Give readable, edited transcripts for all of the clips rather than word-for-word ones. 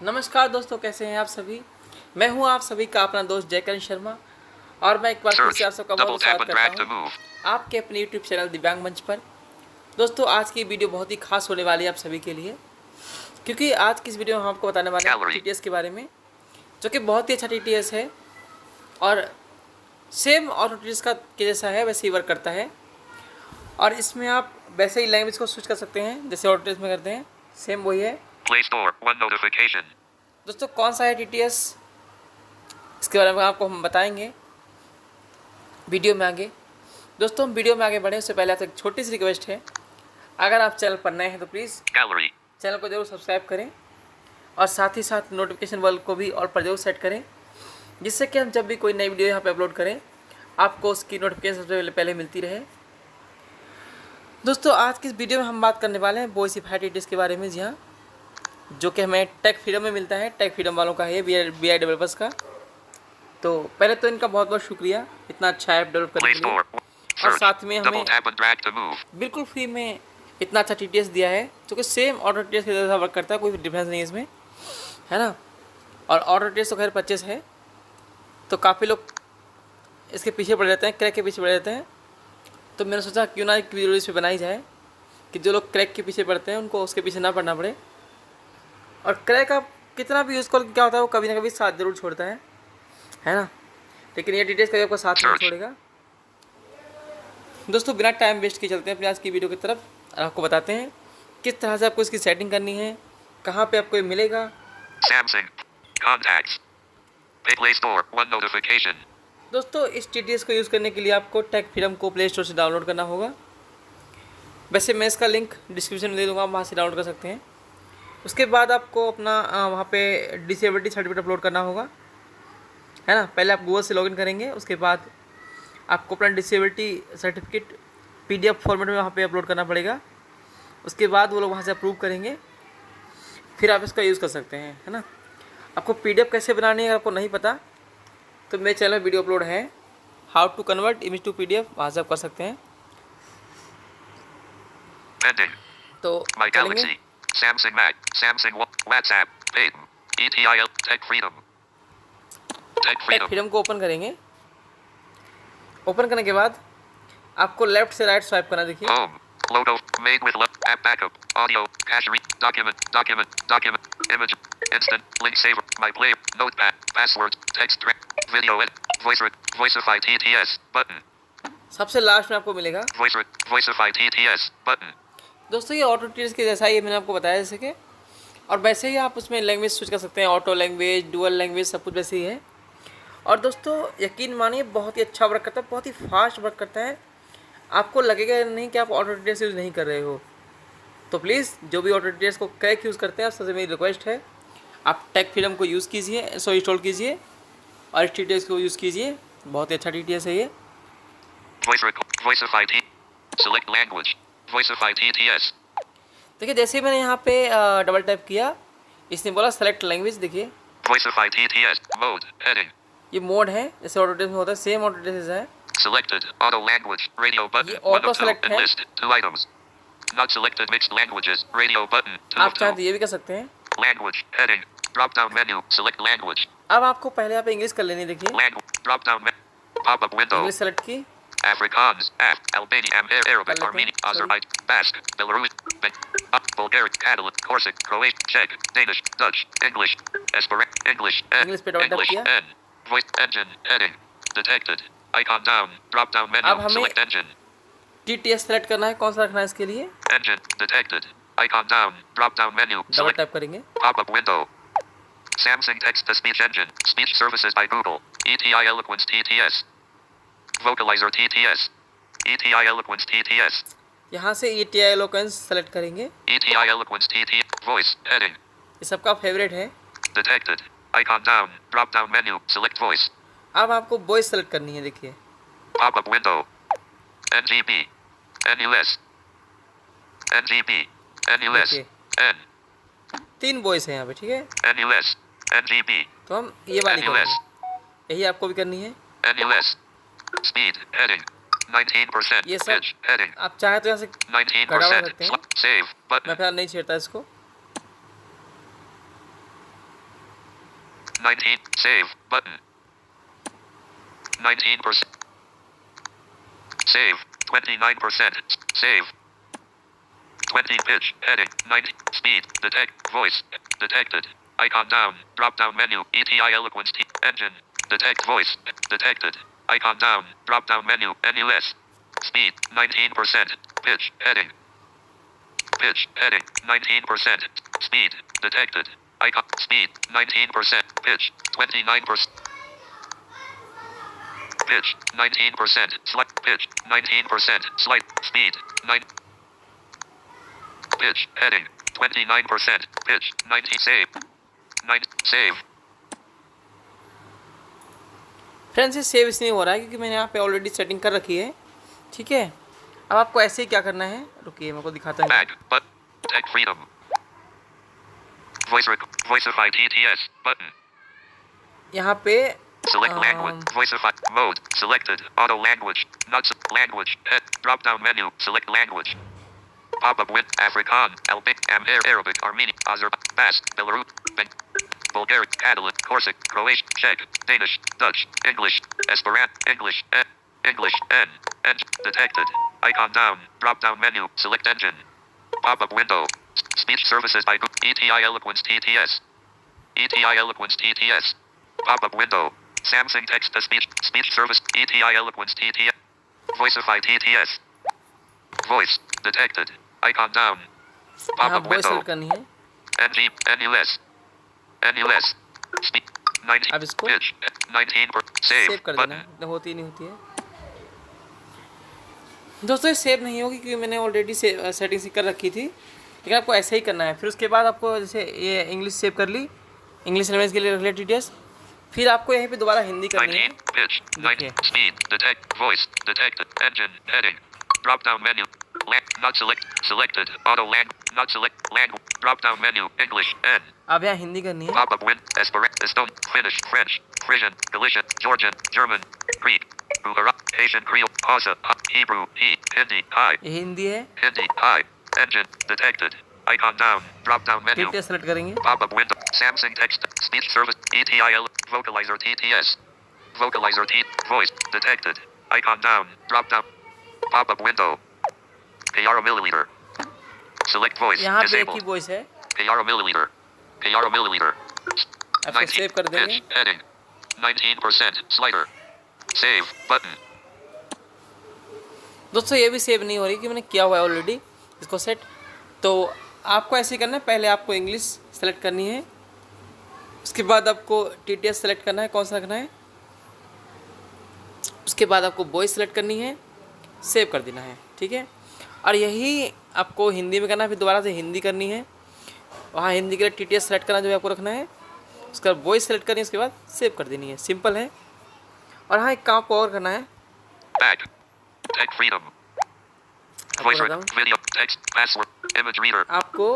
नमस्कार दोस्तों, कैसे हैं आप सभी। मैं हूं आप सभी का अपना दोस्त जयकरण शर्मा और मैं एक बार फिर से आप सबका बहुत स्वागत करता हूं आपके अपने यूट्यूब चैनल दिव्यांग मंच पर। दोस्तों, आज की वीडियो बहुत ही खास होने वाली है आप सभी के लिए, क्योंकि आज की इस वीडियो में हम आपको बताने वाले हैं TTS के बारे में, जो कि बहुत ही अच्छा TTS है और सेम ऑटो TTS का के जैसा है, वैसे ही वर्क करता है। और इसमें आप वैसे ही लैंग्वेज को स्विच कर सकते हैं जैसे ऑटो TTS में करते हैं, सेम वही है। दोस्तों, कौन सा है TTS, इसके बारे में आपको हम बताएंगे वीडियो में आगे। दोस्तों, हम वीडियो में आगे बढ़े उससे पहले आपसे एक छोटी सी रिक्वेस्ट है, अगर आप चैनल पर नए हैं तो प्लीज़ चैनल को जरूर सब्सक्राइब करें और साथ ही साथ नोटिफिकेशन बेल को भी ऑल पर जरूर सेट करें, जिससे कि हम जब भी कोई नई वीडियो यहाँ पे अपलोड करें आपको उसकी नोटिफिकेशन सबसे पहले मिलती रहे। दोस्तों, आज की इस वीडियो में हम बात करने वाले हैं वॉइसिफाई TTS के बारे में। जी हाँ, जो कि हमें टेक फ्रीडम में मिलता है, टेक फ्रीडम वालों का है, BI डेवलपर्स का। तो पहले तो इनका बहुत बहुत शुक्रिया इतना अच्छा ऐप डेवलप करने के लिए, और साथ में हमें बिल्कुल फ्री में इतना अच्छा TTS दिया है, जो कि सेम ऑटो TTS के जैसा वर्क करता है, कोई डिफरेंस नहीं है इसमें, है ना। और ऑटो TTS तो खैर 25 है, तो काफ़ी लोग इसके पीछे पड़ जाते हैं, क्रैक के पीछे पड़ जाते हैं। तो मैंने सोचा क्यों ना एक वीडियो इस पर बनाई जाए कि जो लोग क्रैक के पीछे पड़ते हैं उनको उसके पीछे ना पड़ना पड़े। और क्रैक आप कितना भी यूज़ कर, क्या होता है वो कभी ना कभी साथ जरूर छोड़ता है ना। लेकिन ये TTS कभी आपको साथ नहीं छोड़ेगा। दोस्तों, बिना टाइम वेस्ट किए चलते हैं अपनी आज की वीडियो की तरफ और आपको बताते हैं किस तरह से आपको इसकी सेटिंग करनी है, कहाँ पे आपको ये मिलेगा। दोस्तों, इस TTS को यूज़ करने के लिए आपको टेक फ्रीडम को प्ले स्टोर से डाउनलोड करना होगा। वैसे मैं इसका लिंक डिस्क्रिप्शन में दे दूँगा, आप वहाँ से डाउनलोड कर सकते हैं। उसके बाद आपको अपना वहाँ पे डिसेबिलिटी सर्टिफिकेट अपलोड करना होगा, है ना। पहले आप गूगल से लॉगिन करेंगे, उसके बाद आपको अपना डिसेबिलिटी सर्टिफिकेट PDF फॉर्मेट में वहाँ पे अपलोड करना पड़ेगा। उसके बाद वो लोग वहाँ से अप्रूव करेंगे, फिर आप इसका यूज़ कर सकते हैं, है ना। आपको PDF कैसे बनानी है अगर आपको नहीं पता तो मेरे चैनल में वीडियो अपलोड है, how to convert image to PDF, वहाँ से आप कर सकते हैं। तो चलेंगे टेक फ्रीडम को ओपन करेंगे। ओपन करने के बाद आपको लेफ्ट से राइट स्वाइप करना, देखिए Logo made with app backup audio cache document image instant link saver my player notepad password text video Voicify TTS button सबसे लास्ट में आपको मिलेगा Voicify TTS button। दोस्तों, ये ऑटो TTS के जैसा ही मैंने आपको बताया जैसे कि, और वैसे ही आप उसमें लैंग्वेज स्विच कर सकते हैं, ऑटो लैंग्वेज, डुअल लैंग्वेज, सब कुछ वैसे ही है। और दोस्तों, यकीन मानिए बहुत ही अच्छा वर्क करता है, बहुत ही फास्ट वर्क करता है। आपको लगेगा नहीं कि आप ऑटो TTS यूज़ नहीं कर रहे हो। तो प्लीज़ जो भी ऑटो TTS को क्रैक यूज़ करते हैं, आप सबसे मेरी रिक्वेस्ट है आप टेक फ्रीडम को यूज़ कीजिए, सो इंस्टॉल कीजिए और इस TTS को यूज़ कीजिए। बहुत ही अच्छा TTS है ये। Voicify select language Voicify TTS। देखिए, जैसे ही मैंने यहाँ पे डबल टैप किया, इसने बोला सेलेक्ट लैंग्वेज। देखिए Voicify TTS mode heading ये मोड है, जैसे ऑटो TTS में होता है, सेम ऑटो TTS है। Selected auto language radio button ये ऑटो सेलेक्ट है। list 2 items not selected mixed languages radio button 2 आप चाहे तो ये भी कर सकते हैं। language heading drop down menu select language। अब आपको पहले यहाँ पे इंग्लिश कर लेनी, देखिए drop down menu pop up window English select की। Afrikaans Albania Arabic Armenian Azerbaijan Basque Belarus Bulgarian Catalan Corsic Croatian Czech Danish Dutch English Esperanto English English पे डबल टैप किया। N voice engine heading detected icon down drop down menu अब हमें select engine TTS select करना है, कौन सा रखना है इसके लिए। engine detected icon down drop down menu double select tap करेंगे। pop up window Samsung text to speech engine speech services by Google ETI Eloquence TTS Vocalizer TTS ETI Eloquence TTS। यहाँ से ETI Eloquence सेलेक्ट करेंगे। ETI Eloquence TTS voice heading ये सबका favourite है। detected icon down drop down menu select voice। अब आपको voice select करनी है, देखिए pop up window NGP NUS NGP NUS N 3 voice है यहाँ पे, ठीक है। NUS NGP तो हम ये वाली करेंगे, यही आपको भी करनी है। NUS speed heading 19% ये सब pitch heading आप चाहे तो यहाँ से 19% save मैं button फिलहाल नहीं छेड़ता इसको। 19. Save. Button. 19%. Save. 29%. Save. 20. Pitch. Heading. 90. Speed. Detect. Voice. Detected. Icon down. Drop down menu. ETI Eloquence T. Engine. Detect voice. Detected. Icon down. Drop down menu. NUS. Speed. 19%. Pitch. Heading. Pitch. Heading. 19%. Speed. Detected. Icon. Speed. 19%. Pitch. 29%. Pitch. 19%. Slight. Pitch. 19%. Slight. Speed. 9. Pitch. Heading. 29%. Pitch. 90. Save. 9. Save. Friends ये save इसलिए हो रहा है क्योंकि मैंने यहाँ पे already setting कर रखी है, ठीक है। अब आपको ऐसे ही क्या करना है, रुकिए मैं को दिखाता हूँ। Back. But. Tech freedom. Voicify TTS. Button. यहाँ पे Select language. Voicify. Mode. Selected. Auto language. Not language. Drop down menu. Select language. Pop-up with Afrikaan, Arabic, Armenian, Azerbaijan, Basque, Belarus, Bulgarian, Catalan, Corsic, Croatian, Czech, Danish, Dutch, English, Esperanto, English, N, detected. Icon down, drop down menu, select engine. Pop-up window. Speech services by Google. ETI Eloquence TTS. ETI Eloquence TTS. Pop-up window. Samsung text to speech. Speech service. ETI Eloquence TTS. Voicify TTS. Voice. Detected. Icon down. यहाँ Pop-up voice window. Select करनी है। NG. NUS. NUS. Speak. 19. अब इसको Pitch. 19. Save. Save कर देना Button. है, होती नहीं होती है दोस्तों। ये सेव नहीं होगी क्योंकि मैंने ऑलरेडी सेटिंग्स कर रखी थी, लेकिन आपको ऐसे ही करना है। फिर उसके बाद आपको जैसे ये इंग्लिश सेव कर ली, इंग्लिश लैंग्वेज के लिए रख लिया TTS, फिर आपको यहीं पे दोबारा हिंदी करनी है। 19. Pitch. 19. देखिए Speed. Detect. Voice. Detected. Engine. Heading. Drop down menu. Not select. Selected. Auto lang. Not select. Language. Drop down menu. English. N. अब यहाँ हिंदी करनी है। Pop-up win. Esperanto. Estonian. Finnish. French. Frisian. Galician. Georgian. German. Greek. Gujarat. Asian. Creole. Hausa. Hebrew. Hindi. Hi. ये हिंदी है। Hindi. Hi. Engine. Detected. Icon down. Drop down menu. TTS select करेंगे। Pop-up window. Samsung text. Speech service. ETIL. Vocalizer TTS. Vocalizer T. Voice. Detected. Icon down. Drop down. Pop-up window. PR milliliter. Select voice. यहाँ पे एक ही Disabled. Voice है। PR milliliter. PR milliliter. आपको save कर देंगे। Pitch. Heading. 19%. Slider. Save. Button. दोस्तों ये भी सेव नहीं हो रही कि मैंने किया हुआ है ऑलरेडी इसको सेट। तो आपको ऐसे ही करना है, पहले आपको इंग्लिश सेलेक्ट करनी है, उसके बाद आपको TTS सेलेक्ट करना है, कौन सा रखना है, उसके बाद आपको वॉइस सेलेक्ट करनी है, सेव कर देना है, ठीक है। और यही आपको हिंदी में करना है, फिर दोबारा से हिंदी करनी है, वहाँ हिंदी के लिए TTS सेलेक्ट करना जो है आपको रखना है, उसका वॉइस सेलेक्ट करनी है, उसके बाद सेव कर देनी है। सिंपल है। और हाँ एक काम आपको और करना है। Back. Tech freedom. Voice video. Text. Password. Image reader. आपको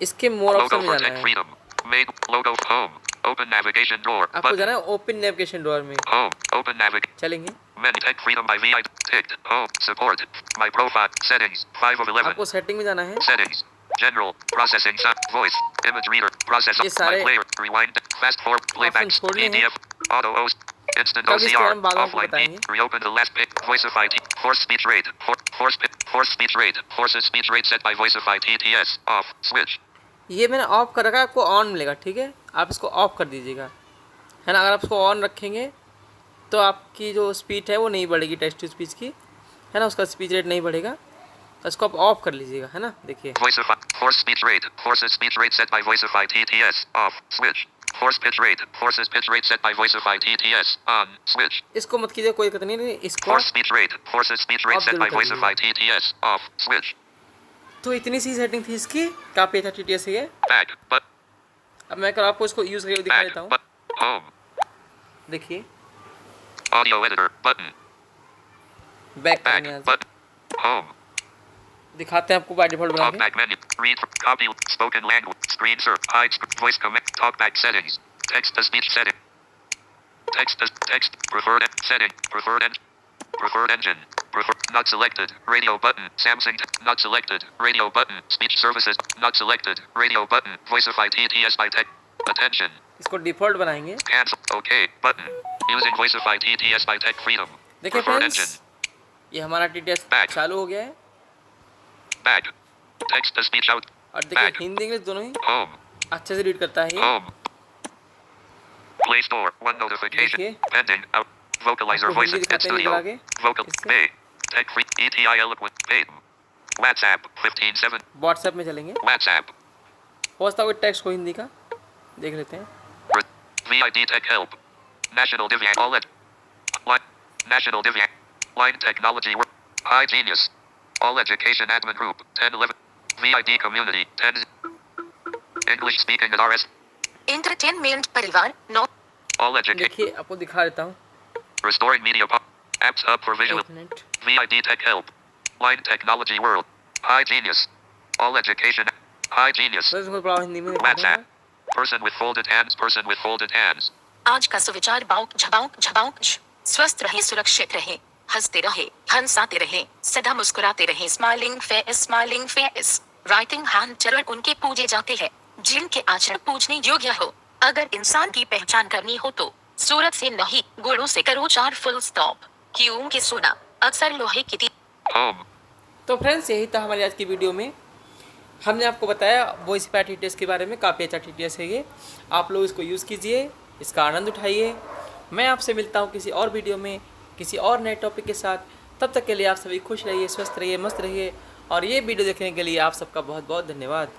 इसके मोर Logo ऑप्शन में for जाना tech है। freedom. Main logo. Home. Open navigation door. आपको Button. जाना है ओपन नेविगेशन डोर में। Home. Open navigation. चलेंगे। Menu. Tech freedom by VI. Ticked. Home. Support. My profile. Settings. 5 of 11. आपको सेटिंग में जाना है। Settings. General. Processing. Sound. Voice. Image reader. Process. ये My सारे player. Rewind. Fast forward. Playback. छोड़ने हैं। PDF. Auto host. Instant कब इसके OCR. बारे में बाद में आपको Offline. बताएंगे। Reopen the last pick. Voicify. Force speech rate. Force speech rate. Forces speech rate set by Voicify TTS. Off. Switch. ये मैंने ऑफ कर रखा है, आपको ऑन मिलेगा, ठीक है। आप इसको ऑफ कर दीजिएगा, है ना। अगर आप इसको ऑन रखेंगे तो आपकी जो स्पीड है वो नहीं बढ़ेगी, टेक्स्ट टू स्पीच की, है ना, उसका स्पीच रेट नहीं बढ़ेगा। तो इसको आप ऑफ कर लीजिएगा, है ना। देखिए Voicify. Force speech rate. Forces speech rate set by Voicify TTS. Off. Switch. Force pitch rate. Forces pitch rate set by Voicify TTS. On. Switch. इसको मत कीजिए, कोई दिक्कत नहीं, इसको Force speech rate. Forces speech rate Off set by जरूर कर Voicify TTS. Off. Switch. तो इतनी सी सेटिंग थी इसकी, काफ़ी था TTS से ये। Back. But. अब मैं कर आपको इसको यूज़ करके दिखा Back. देता हूँ। But. Home. देखिए Audio editor. Button. Back Back. करेंगे यहाँ से, But. Home. दिखाते हैं आपको बाय डिफॉल्ट बना के। TalkBack menu. Read. Copy. Spoken language. Screen share. Hide. Voice command. TalkBack settings. Text to speech setting. Text. Preferred setting. Preferred engine. Not selected. Radio button. Samsung. Not selected. Radio button. Speech services. Not selected. Radio button. Voicify TTS by tech. Attention. इसको default बनाएंगे। Cancel. OK. Button. Using Voicify TTS by Tech Freedom. देखिए Preferred friends, engine. ये हमारा TTS Back. चालू हो गया है। Back. Text to speech out. और देखिए Back. हिंदी इंग्लिश दोनों ही Home. अच्छे से रीड करता है ये। Home. Play Store. One notification. देखिए Pending. Out. Vocalizer आपको voice हिंदी in दिखाते हैं निकल studio. आगे Vocal. इससे। Pay. Tech free. ETI eloquent. Pay. WhatsApp. 15/7. WhatsApp में चलेंगे। WhatsApp. पहुँचता हुआ टेक्स्ट को हिंदी का देख लेते हैं। VID Tech Help. National Divyang. All at. Line. National Divyang. Line Technology Work. High Genius. All Education Admin Group. 1011. VID Community. 10. English speaking at RS. Entertainment परिवार 9 All Education. देखिए आपको दिखा देता हूँ। Restoring Media Pop. Apps Hub for Visual. एक minute. VID Tech Help. Line Technology World. High Genius. All Education. High Genius. तो इसको पढ़ाओ हिंदी में। WhatsApp. Person with folded hands. Person with folded hands. आज का सुविचार बाउक झबाउक स्वस्थ रहे, सुरक्षित रहे, हंसते रहे, हंसाते रहे, सदा मुस्कुराते रहे। Smiling face. राइटिंग हैंड चरण उनके पूजे जाते हैं जिनके आचरण पूजने योग्य हो। अगर इंसान की पहचान करनी हो तो सूरत से नहीं, गुणों से करो चार। Full stop. क्योंकि सोना अक्सर लोहे की Home. तो फ्रेंड्स यही था हमारी आज की वीडियो में। हमने आपको बताया वॉइसिफाई TTS के बारे में। काफ़ी अच्छा TTS है ये। आप लोग इसको यूज़ कीजिए, इसका आनंद उठाइए। मैं आपसे मिलता हूँ किसी और वीडियो में किसी और नए टॉपिक के साथ। तब तक के लिए आप सभी खुश रहिए, स्वस्थ रहिए, मस्त रहिए। और ये वीडियो देखने के लिए आप सबका बहुत बहुत धन्यवाद।